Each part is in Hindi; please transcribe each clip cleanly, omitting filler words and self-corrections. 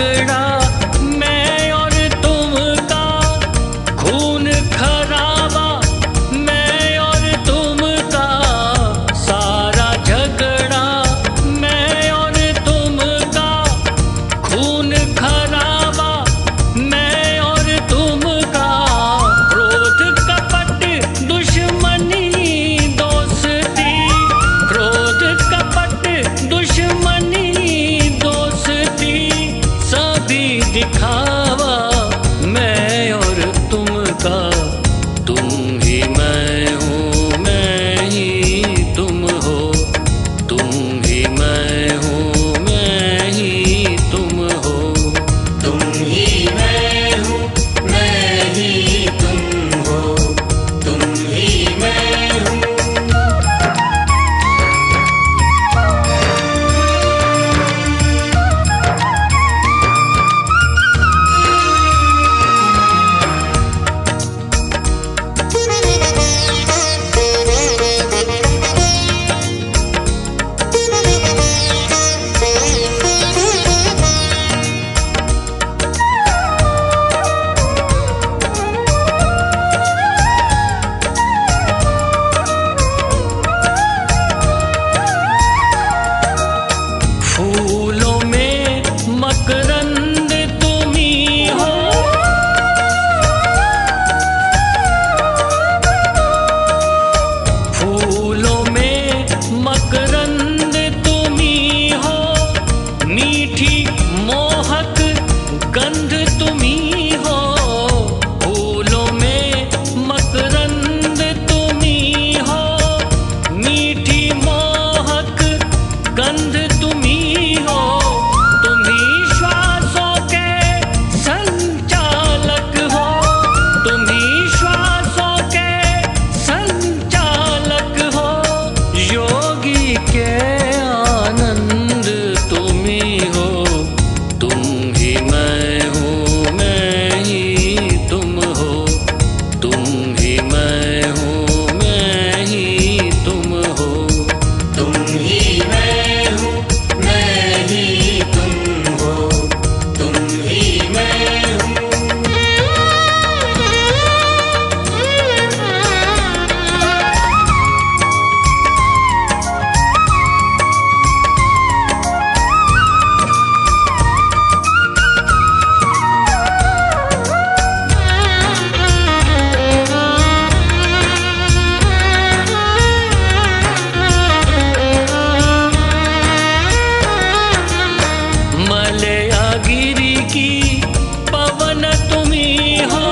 झगड़ा मैं और तुम का, खून खराबा मैं और तुम का, सारा झगड़ा मैं और तुम का, खून खराबा मैं और तुम का, क्रोध कपट दुश्मनी दोस्ती, क्रोध कपट दुश्मनी दोस्ती, सभी दिखावा मैं और तुम का, तुम ही मैं हूँ मैं ही तुम हो, तुम ही मैं हूँ मैं ही तुम हो, तुम ही मैं हूँ मैं ही तुम हो, तुम ही मैं हूँ। फूलों में मकरंद तुम ही हो, फूलों में मकरंद तुम ही हो, मीठी मोहक गंध तुम ही हो, फूलों में मकरंद तुम ही हो, मीठी मोहक गंध तुम ही हो, तुम ही श्वासों के संचालक हो, तुम ही श्वासों के संचालक हो, योगी के आनंद तुम ही हो, तुम ही मैं हूँ मैं ही तुम हो, तुम ही मैं हूँ मैं ही तुम हो, तुम ही मैं हूँ मैं ही तुम हो, तुम ही मैं हूँ। मलयागिरी की पवन तुम ही हो,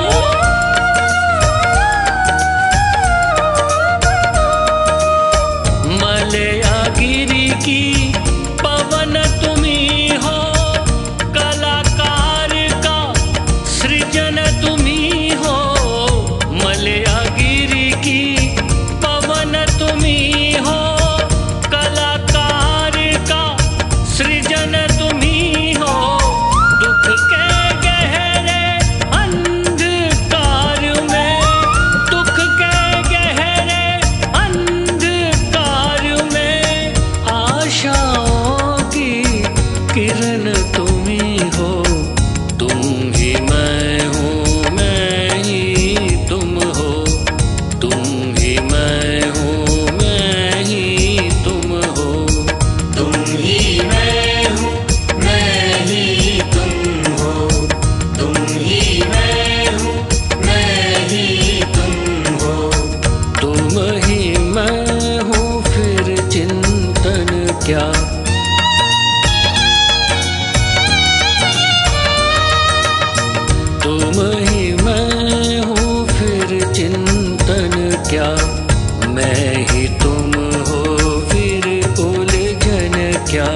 मलयागिरी की पवन तुम ही हो, कलाकार का सृजन तुम ही हो, मलयागिरी की पवन तुम ही हो, कलाकार का सृजन तुम ही हो, दुख के गहरे अंधकार में, दुख के गहरे अंधकार में, आशाओं की किरण तुम ही हो, तुम ही मैं हूँ मैं ही तुम हो, तुम ही मैं हूँ मैं ही तुम हो, तुम ही मैं हूँ मैं ही तुम हो, तुम ही मैं हूँ मैं ही तुम हो। तुम ही मैं हूँ फिर चिंतन क्या, तुम ही मैं हूँ फिर चिंतन क्या, मैं ही तुम हो फिर उलझन क्या।